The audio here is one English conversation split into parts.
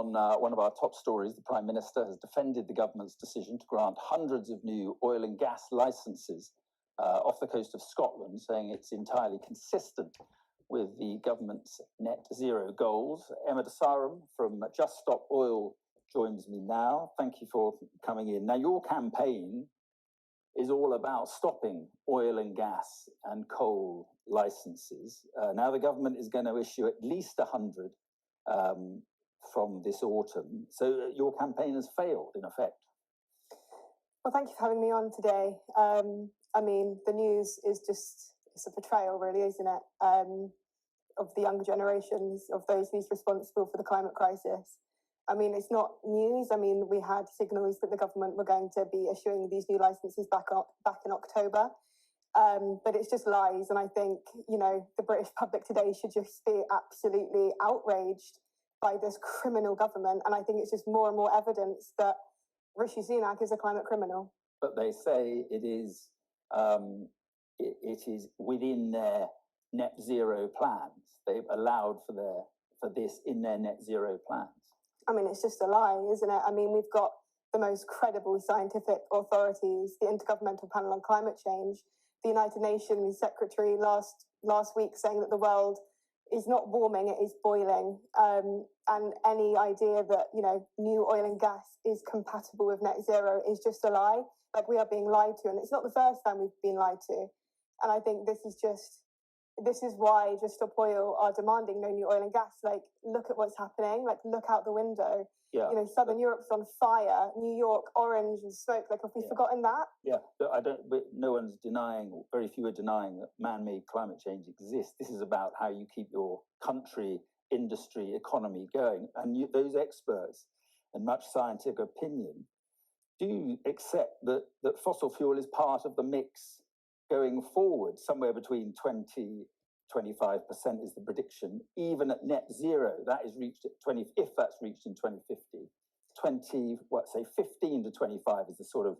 on one of our top stories, the Prime Minister has defended the government's decision to grant hundreds of new oil and gas licenses off the coast of Scotland, saying it's entirely consistent with the government's net zero goals. Saram from Just Stop Oil joins me now. Thank you for coming in. Now, your campaign is all about stopping oil and gas and coal licenses. Now the government is going to issue at least 100 from this autumn. So your campaign has failed, in effect. Well, thank you for having me on today. I mean, the news is just, it's a betrayal, really, isn't it? Of the younger generations, of those least responsible for the climate crisis. I mean, it's not news. I mean, we had signals that the government were going to be issuing these new licenses back in October. But it's just lies. And I think, you know, the British public today should just be absolutely outraged by this criminal government. And I think it's just more and more evidence that Rishi Sunak is a climate criminal. But they say it is within their net zero plans. They've allowed for this in their net zero plans. I mean, it's just a lie, isn't it? I mean, we've got the most credible scientific authorities, the Intergovernmental Panel on Climate Change, the United Nations Secretary last week saying that the world is not warming, it is boiling. And any idea that, you know, new oil and gas is compatible with net zero is just a lie. Like, we are being lied to, and it's not the first time we've been lied to. And I think this is why Just Stop Oil are demanding no new oil and gas. Like, look at what's happening. Like, look out the window. Yeah. You know, Southern Europe's on fire. New York, orange and smoke. Like, have we forgotten that? Yeah, but no one's denying, very few are denying that man-made climate change exists. This is about how you keep your country, industry, economy going. And those experts and much scientific opinion do accept that fossil fuel is part of the mix going forward. Somewhere between 20-25% is the prediction. Even at net zero, that is reached at 20, if that's reached in 2050. 15 to 25 is the sort of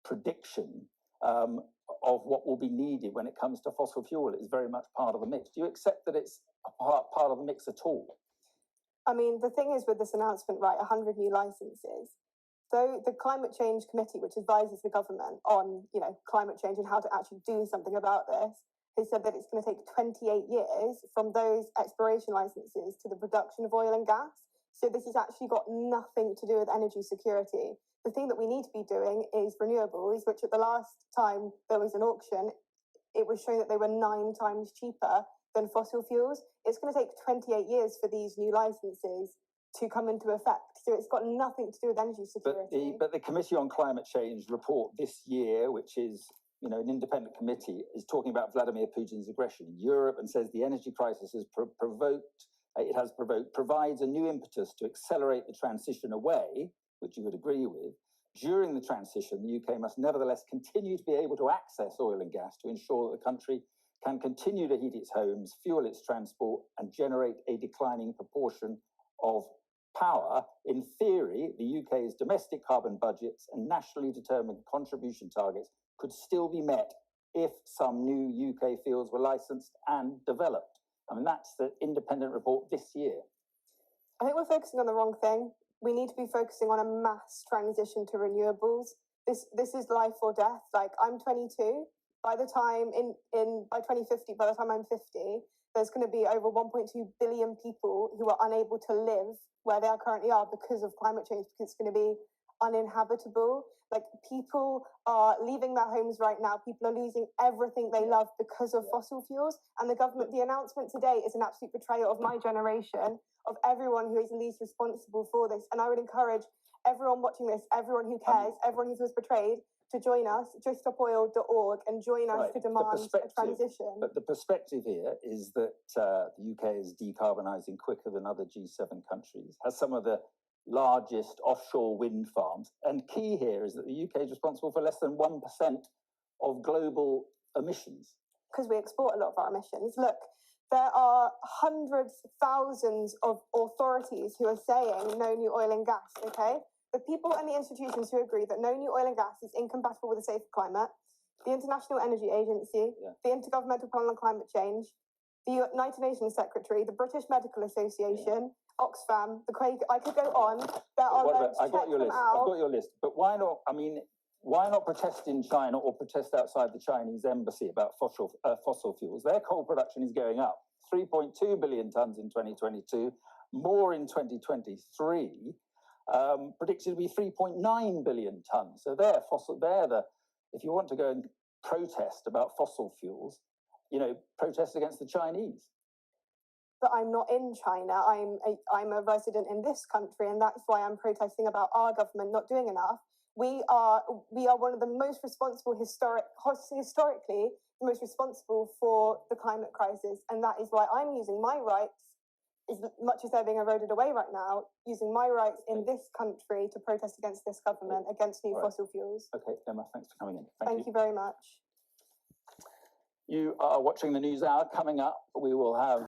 prediction of what will be needed when it comes to fossil fuel. It is very much part of the mix. Do you accept that it's a part of the mix at all? I mean, the thing is with this announcement, right, 100 new licenses. So the Climate Change Committee, which advises the government on, you know, climate change and how to actually do something about this, has said that it's going to take 28 years from those exploration licenses to the production of oil and gas. So this has actually got nothing to do with energy security. The thing that we need to be doing is renewables, which at the last time there was an auction, it was shown that they were 9 times cheaper than fossil fuels. It's going to take 28 years for these new licenses to come into effect. So it's got nothing to do with energy security. But the Committee on Climate Change report this year, which is, you know, an independent committee, is talking about Vladimir Putin's aggression in Europe and says the energy crisis has provides a new impetus to accelerate the transition away, which you would agree with. During the transition, the UK must nevertheless continue to be able to access oil and gas to ensure that the country can continue to heat its homes, fuel its transport, and generate a declining proportion of power. In theory, the UK's domestic carbon budgets and nationally determined contribution targets could still be met if some new UK fields were licensed and developed. I mean, that's the independent report this year. I think we're focusing on the wrong thing. We need to be focusing on a mass transition to renewables. This is life or death. Like, I'm 22. By the time by 2050, by the time I'm 50, there's going to be over 1.2 billion people who are unable to live where they currently are because of climate change, because it's going to be uninhabitable. Like, people are leaving their homes right now. People are losing everything they love because of fossil fuels. And the announcement today is an absolute betrayal of my generation, of everyone who is least responsible for this. And I would encourage everyone watching this, everyone who cares, everyone who feels betrayed, to join us, juststopoil.org, and join us to demand a transition. But the perspective here is that the UK is decarbonising quicker than other G7 countries, has some of the largest offshore wind farms. And key here is that the UK is responsible for less than 1% of global emissions. Because we export a lot of our emissions. Look, there are hundreds, thousands of authorities who are saying no new oil and gas, okay? The people and the institutions who agree that no new oil and gas is incompatible with a safer climate, the International Energy Agency, the Intergovernmental Panel on Climate Change, the United Nations Secretary, the British Medical Association, Oxfam, the Quaker. I could go on. There are loads. I got your list. Out. I've got your list. But why not? I mean, why not protest in China or protest outside the Chinese embassy about fossil fuels? Their coal production is going up, 3.2 billion tons in 2022, more in 2023, predicted to be 3.9 billion tons. So if you want to go and protest about fossil fuels, protest against the Chinese. But I'm not in China. I'm a resident in this country, and that's why I'm protesting about our government not doing enough. We are one of the most responsible historically the most responsible for the climate crisis, and that is why I'm using my rights, as much as they're being eroded away right now, using my rights in this country to protest against this government, against new fossil fuels. Okay, Emma, thanks for coming in. Thank you very much. You are watching the News Hour. Coming up, we will have